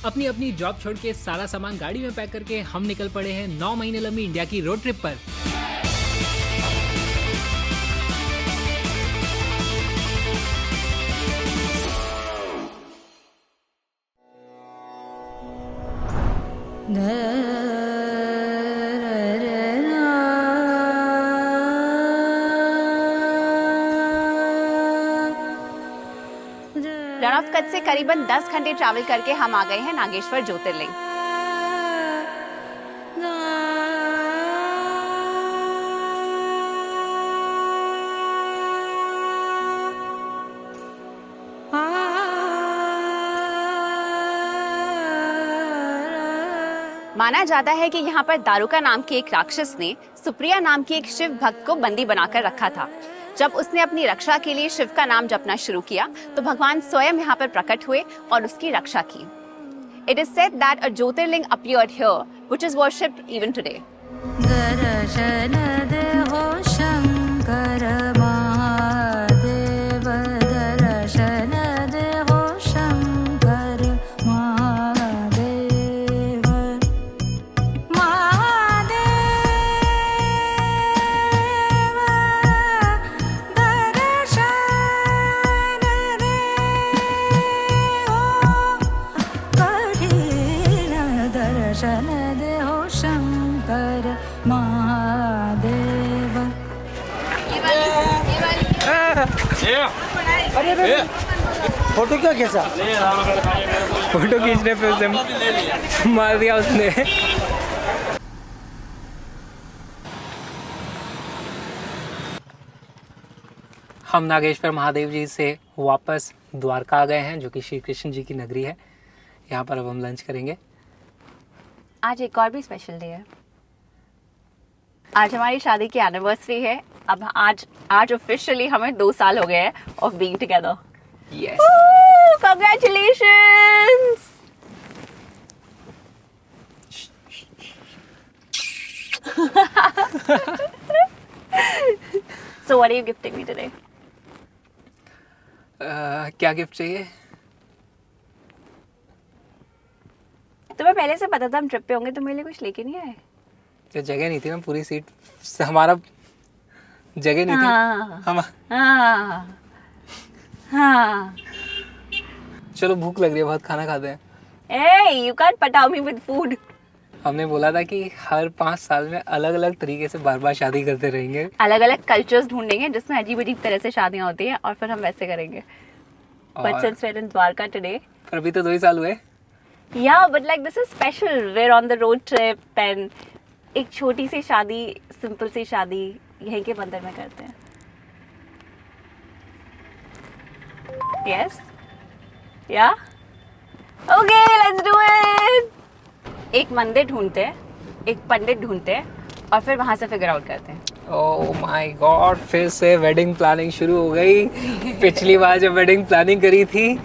अपनी अपनी जॉब छोड़ के सारा सामान गाड़ी में पैक करके हम निकल पड़े हैं 9 महीने लंबी इंडिया की रोड ट्रिप पर। रण ऑफ कच्छ से करीबन 10 घंटे ट्रैवल करके हम आ गए हैं नागेश्वर ज्योतिर्लिंग। माना जाता है कि यहाँ पर दारुका नाम के एक राक्षस ने सुप्रिया नाम की एक शिव भक्त को बंदी बनाकर रखा था। जब उसने अपनी रक्षा के लिए शिव का नाम जपना शुरू किया तो भगवान स्वयं यहाँ पर प्रकट हुए और उसकी रक्षा की। It is said that a Jyotirling appeared here, which is worshipped even today. Photo क्या खींचा? फोटो खींचने पे उसे मार दिया उसने। हम नागेश्वर महादेव जी से वापस द्वारका आ गए हैं, जो कि श्री कृष्ण जी की नगरी है। यहाँ पर अब हम लंच करेंगे। आज एक और भी स्पेशल डे है। आज हमारी शादी की एनिवर्सरी है। अब आज ऑफिशियली हमें 2 साल हो गए हैं of being together. Yes, congratulations. So what are you gifting me today? क्या गिफ्ट चाहिए? तुम्हें पहले से पता था हम ट्रिप पे होंगे, तो मेरे लिए कुछ लेके नहीं आए? तो जगह नहीं थी ना, पूरी सीट हमारा जगह नहीं थी। हम हाँ। चलो भूख लग रही है बहुत, खाना खाते हैं। Hey, you can't pataw me with food. हमने बोला था कि हर 5 साल में अलग अलग तरीके से बार बार शादी करते रहेंगे। अलग अलग कल्चर्स ढूंढेंगे जिसमें अजीब अजीब तरह से शादियां होती हैं और फिर हम वैसे करेंगे। But since we're in Dwarka today, पर अभी तो 2 ही साल हुए। yeah, but like this is special. We're on the road trip and एक छोटी सी शादी, सिंपल सी शादी यहीं के मंदिर में करते हैं। Yes? Yeah? Okay, let's do it. एक मंदिर ढूंढते हैं, एक पंडित ढूंढते हैं और फिर वहां से फिगर आउट करते हैं। ओह माय गॉड, फिर से वेडिंग प्लानिंग शुरू हो गई। पिछली बार जब वेडिंग प्लानिंग करी थी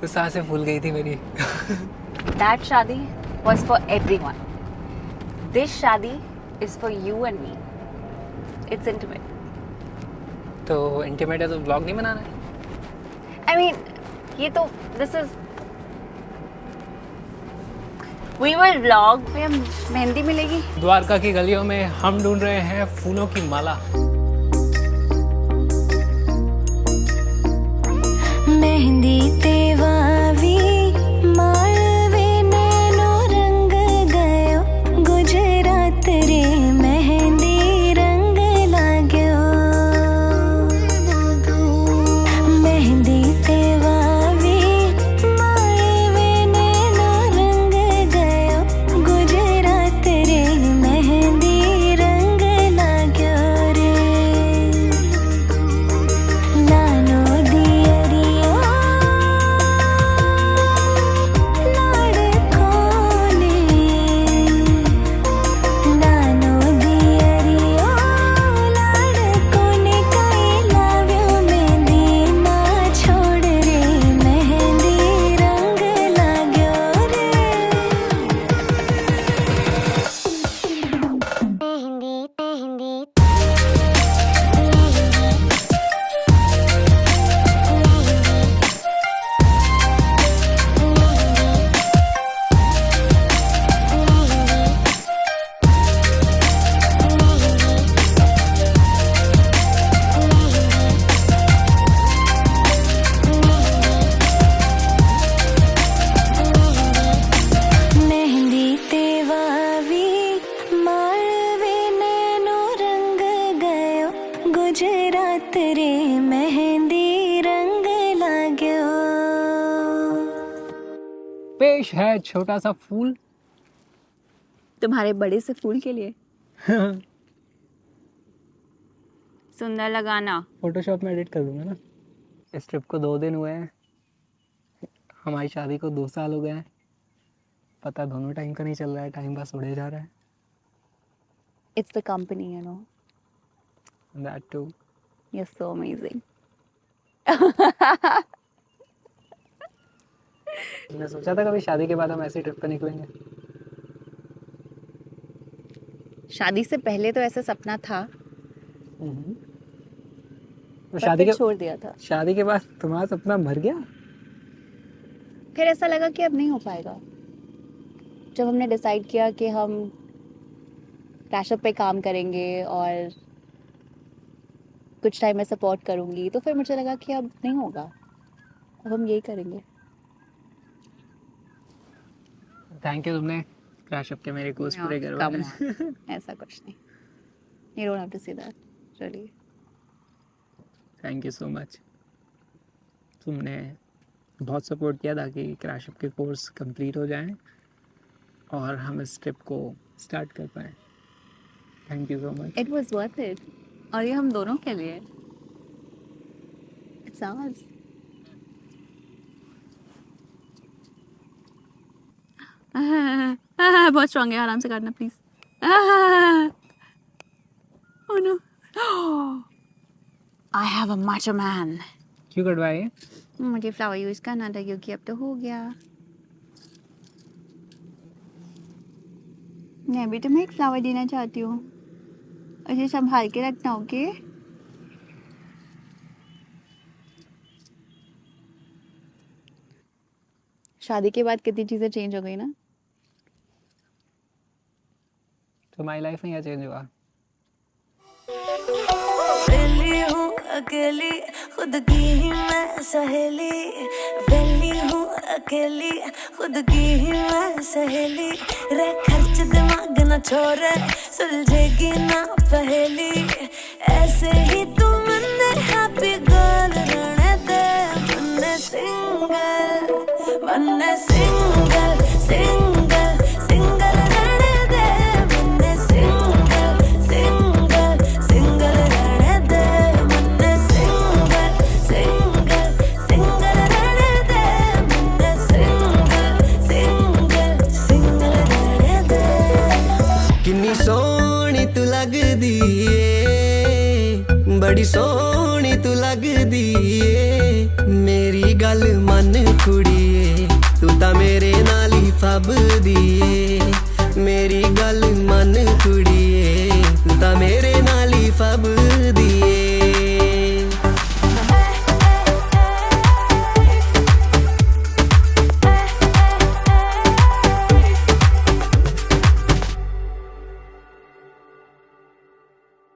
तो सांसें फूल गई थी मेरी। That शादी was for everyone. This शादी is for you and me. It's intimate. तो इंटीमेट है तो व्लॉग नहीं बनाना है? I mean, ये तो this is we will vlog में मेहंदी मिलेगी। द्वारका की गलियों में हम ढूंढ रहे हैं फूलों की माला। मेहंदी तेवावी माळवे नैनो रंग गयो गुजरात रे मेहंदी रंग लाग्यो मेहंदी तेवावी माळवे नैनो रंग गयो गुजरात रे मेहंदी रंग लाग्यो रे नानो दियरियो पेश है छोटा सा फूल। तुम्हारे बड़े से फूल के लिए। सुंदर लगाना। फोटोशॉप में एडिट कर दूंगा ना। इस ट्रिप को 2 दिन हुए हैं, हमारी शादी को 2 साल हो गए हैं। पता दोनों टाइम का नहीं चल रहा है, टाइम बस उड़े जा रहा है। It's the company, you know. That too. You're so amazing. मैं सोचा था कभी शादी के बाद हम ऐसी ट्रिप पे निकलेंगे। शादी से पहले तो ऐसा सपना था, तो पर शादी फिर के छोड़ दिया था। शादी के बाद तुम्हारा सपना मर गया? फिर ऐसा लगा कि अब नहीं हो पाएगा। जब हमने डिसाइड किया कि हम क्रैशअप पे काम करेंगे और कुछ टाइम में सपोर्ट करूंगी, तो फिर मुझे लगा कि अब नहीं होगा, अब हम यही करेंगे। थैंक यू, तुमने क्रैशअप के मेरे कोर्स पूरे करवाए। ऐसा कुछ नहीं। You don't have to say that, really. Thank you so much. तुमने बहुत सपोर्ट किया ताकि क्रैशअप के कोर्स कंप्लीट हो जाएं और हम इस ट्रिप को स्टार्ट कर पाएँ। Thank you so much. It was worth it. और ये हम दोनों के लिए। It's ours. बहुत स्ट्रॉन्ग है, आराम से काटना please. Oh no. I have a macho man. क्यों कटवाए? मुझे फ्लावर यूज करना था क्योंकि अब तो हो गया। मैं भी तुम्हें एक फ्लावर देना चाहती हूँ, उसे संभाल के रखना, ओके? शादी के बाद कितनी चीजें चेंज हो गई ना। तुम्हारी लाइफ में क्या चेंज हुआ? वेली हूँ अकेली, खुद की ही मैं सहेली। वेली हूँ अकेली, खुद की ही मैं सहेली। रे खर्च दिमाग न छोड़े, सुलझेगी ना पहेली। ऐसे ही तू मन्ने हैप्पी गर्ल रहने दे, मन्ने सिंगल, मन्ने सिंगल, सिंगल, सिंगल रहने दे, मन्ने सिंगल, सिंगल, सिंगल रहने दे, मन्ने सिंगल, सिंगल, सिंगल रहने दे, मन्ने सिंगल, सिंगल, सिंगल रहने दे। किन्नी सोहनी तू लगदी ए, बड़ी सोहनी तू लगदी ए। मेरी गल मन कुड़िए, तू तां मेरे नाल ही फबदी ए। मेरी गल मन कुड़िए, तू तां मेरे नाल ही फबदी ए।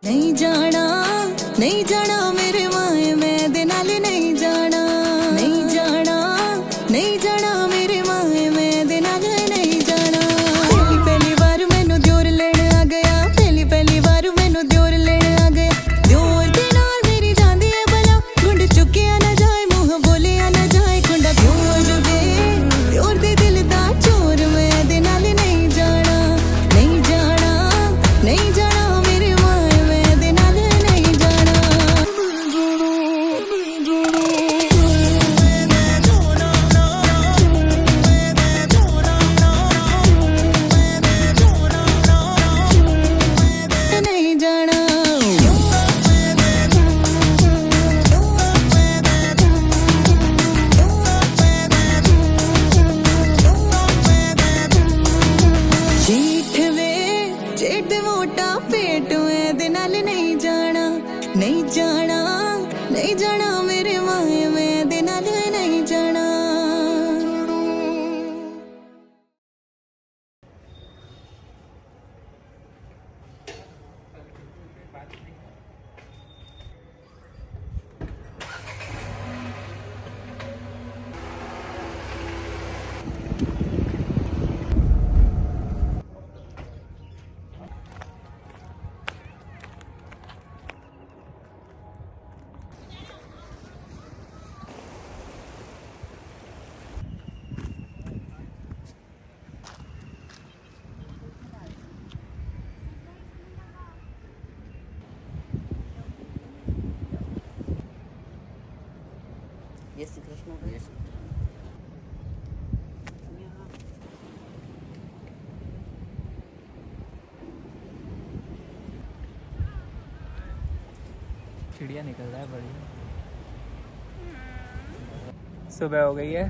नहीं जाना, नहीं जाना मेरे माए, मैं दे नाल नहीं जाना। नहीं जाना, नहीं जाना मेरे माए, मैं दे नाल नहीं जाना। पहली पहली बार मैनू दियोर लेने आ गया, पहली पहली बार मैनू दियोर लेने आ गया। दियोर जय श्री कृष्ण। जय श्री चिड़िया निकल रहा है बढ़िया। सुबह हो गई है,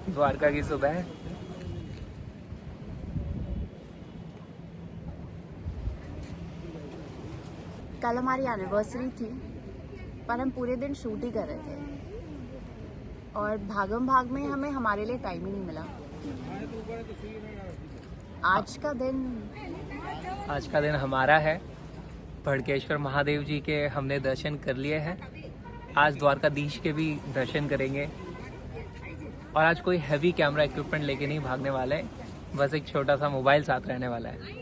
द्वारका की सुबह है। कल हमारी एनिवर्सरी थी, पर हम पूरे दिन शूट ही कर रहे थे और भागम भाग में हमें हमारे लिए टाइम ही नहीं मिला। आज का दिन हमारा है। भड़केश्वर महादेव जी के हमने दर्शन कर लिए हैं। आज द्वारकाधीश के भी दर्शन करेंगे और आज कोई हैवी कैमरा इक्विपमेंट लेके नहीं भागने वाले हैं, बस एक छोटा सा मोबाइल साथ रहने वाला है।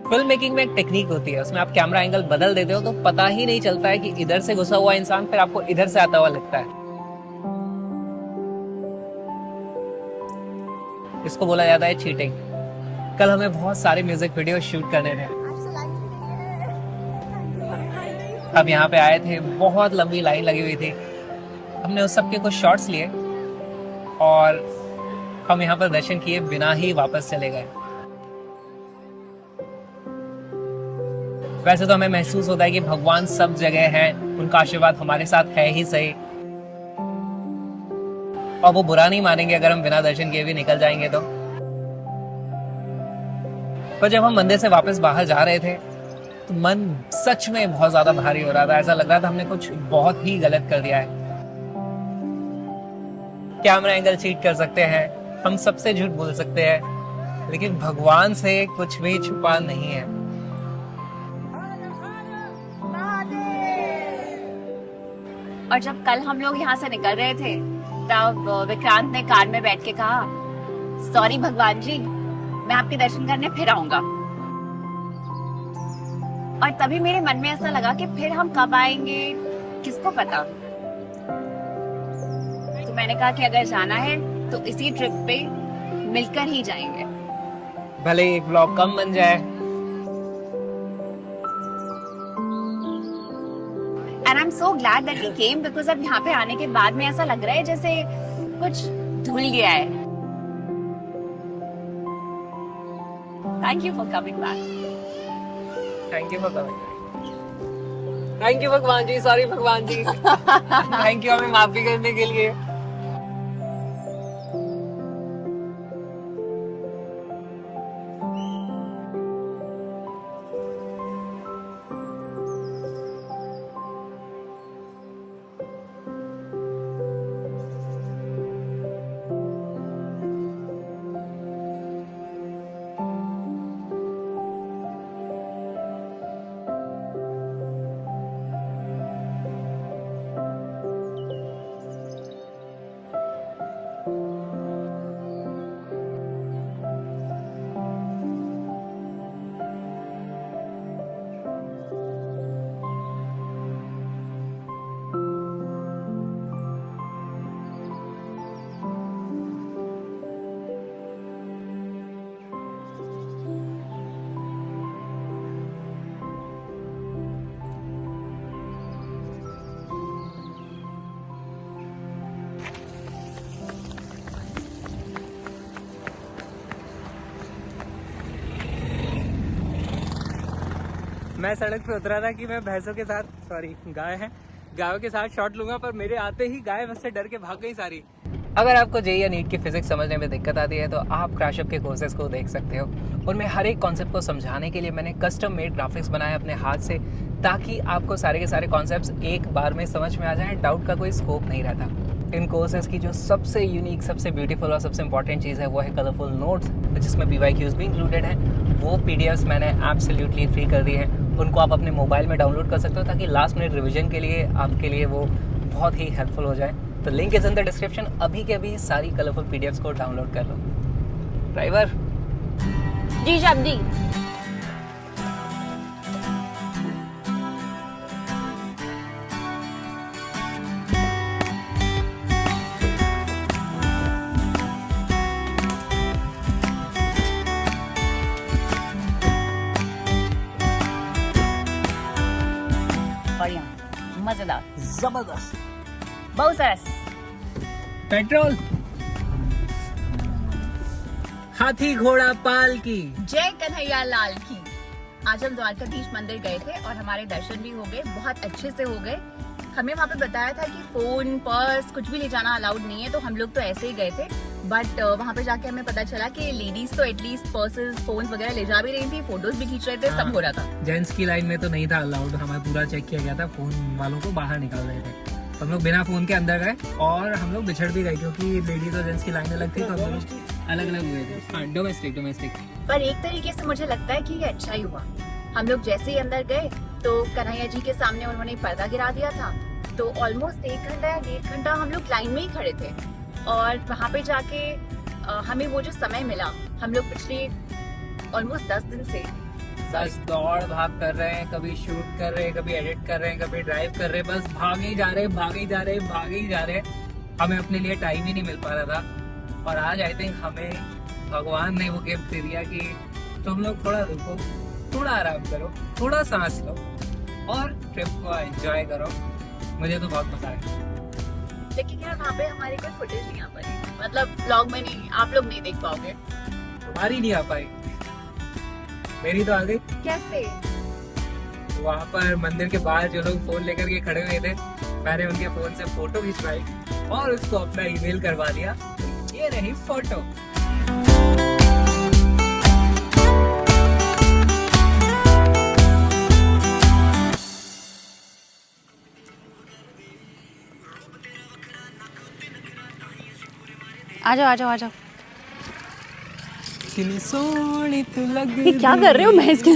फिल्म मेकिंग में एक टेक्निक होती है, उसमें आप कैमरा एंगल बदल देते हो तो पता ही नहीं चलता है कि इधर से घुसा हुआ इंसान फिर आपको इधर से आता हुआ लगता है। इसको बोला जाता है चीटिंग। कल हमें बहुत सारे म्यूजिक वीडियो शूट करने थे। अब यहाँ पे आए थे, बहुत लंबी लाइन लगी हुई थी। हमने उस सब के कुछ शॉट्स लिए और हम यहाँ पर दर्शन किए बिना ही वापस चले गए। वैसे तो हमें महसूस होता है कि भगवान सब जगह हैं, उनका आशीर्वाद हमारे साथ है ही सही, और वो बुरा नहीं मानेंगे अगर हम बिना दर्शन किए भी निकल जाएंगे तो। पर जब हम मंदिर से वापस बाहर जा रहे थे तो मन सच में बहुत ज्यादा भारी हो रहा था। ऐसा लग रहा था हमने कुछ बहुत ही गलत कर दिया है। कैमरा एंगल चीट कर सकते हैं, हम सबसे झूठ बोल सकते हैं, लेकिन भगवान से कुछ भी छुपा नहीं है। और जब कल हम लोग यहाँ से निकल रहे थे तब विक्रांत ने कार में बैठ के कहा, सॉरी भगवान जी, मैं आपके दर्शन करने फिर आऊंगा। और तभी मेरे मन में ऐसा लगा कि फिर हम कब आएंगे किसको पता। तो मैंने कहा कि अगर जाना है तो इसी ट्रिप पे मिलकर ही जाएंगे, भले एक ब्लॉग कम बन जाए। And I'm so glad that he came because अब यहाँ पे आने के बाद में ऐसा लग रहा है जैसे कुछ धुल गया है। Thank you for coming back. Thank you for coming. Thank you भगवान जी, सॉरी भगवान जी। थैंक यू हमें माफी करने के लिए। मैं सड़क पे उतरा था कि मैं भैंसों के साथ, सॉरी गाय है, गायों के साथ शॉट लूंगा, पर मेरे आते ही गाय बस से डर के भाग गई सारी। अगर आपको जेईई या नीट की फिजिक्स समझने में दिक्कत आती है तो आप क्रैशअप के कोर्सेज को देख सकते हो। उनमें हर एक कॉन्सेप्ट को समझाने के लिए मैंने कस्टम मेड ग्राफिक्स बनाए अपने हाथ से, ताकि आपको सारे के सारे कॉन्सेप्ट्स एक बार में समझ में आ जाएं, डाउट का कोई स्कोप नहीं रहता। इन कोर्सेज की जो सबसे यूनिक, सबसे ब्यूटीफुल और सबसे इंपॉर्टेंट चीज़ है वो है कलरफुल नोट्स, जिसमें BYQs भी इंक्लूडेड हैं। वो PDFs मैंने एब्सोल्युटली फ्री कर दी है। उनको आप अपने मोबाइल में डाउनलोड कर सकते हो, ताकि लास्ट मिनट रिविजन के लिए आपके लिए वो बहुत ही हेल्पफुल हो जाए। तो link is in the description. अभी के अभी सारी कलरफुल PDFs को डाउनलोड कर लो। ड्राइवर जी साहब जी। बढ़िया, मजेदार, जबरदस्त। बहुत सरस। पेट्रोल, हाथी घोड़ा पाल की। जय कन्हैया लाल की। आज हम द्वारकाधीश मंदिर गए थे और हमारे दर्शन भी हो गए, बहुत अच्छे से हो गए। हमें वहाँ पे बताया था कि फोन, पर्स कुछ भी ले जाना अलाउड नहीं है, तो हम लोग तो ऐसे ही गए थे। बट वहाँ पे जाके हमें पता चला कि लेडीज तो एटलीस्ट पर्सेस, फोन वगैरह ले जा भी रही थी, फोटोज भी खींच रहे थे, सब हो रहा था। जेंट्स की लाइन में तो नहीं था अलाउड, हमें पूरा चेक किया गया था। फोन वालों को बाहर निकाल रहे थे। हम लोग बिना फोन के अंदर गए और हम लोग बिछड़ भी गए, क्योंकि लेडीज और जेंट्स की लाइन अलग थी, तो हम लोग अलग अलग हुए थे। हाँ, डोमेस्टिक। पर एक तरीके से मुझे लगता है कि ये अच्छा ही हुआ। हम लोग जैसे ही अंदर गए तो कन्हैया जी के सामने उन्होंने पर्दा गिरा दिया था, तो ऑलमोस्ट 1 घंटा या 1.5 घंटा हम लोग लाइन में ही खड़े थे। और वहाँ पे जाके हमें वो जो समय मिला, हम लोग पिछले ऑलमोस्ट 10 दिन से बस दौड़ भाग कर रहे हैं, कभी शूट कर रहे हैं, कभी एडिट कर रहे हैं, कभी ड्राइव कर रहे हैं, बस भागे ही जा रहे हैं। हमें अपने लिए टाइम ही नहीं मिल पा रहा था। और आज आई थिंक हमें भगवान ने वो गिफ्ट दे दिया कि तुम लोग थोड़ा रुको, थोड़ा आराम करो, थोड़ा सांस लो और ट्रिप को एंजॉय करो। मुझे तो बहुत मजा आया। लेकिन यार वहाँ पे हमारी कोई फुटेज नहीं आ पाई, मतलब ब्लॉग में नहीं, आप लोग नहीं देख पाओगे। तुम्हारी नहीं आ पाई, मेरी तो आ गई। कैसे? वहाँ पर मंदिर के बाहर जो लोग फोन लेकर के खड़े हुए थे, मैंने उनके फोन से फोटो खिंचवाई और उसको अपना ईमेल करवा दिया। ये रही फोटो। आ जाओ। सोनी तू लग ये क्या कर रहे हो? मैं इसके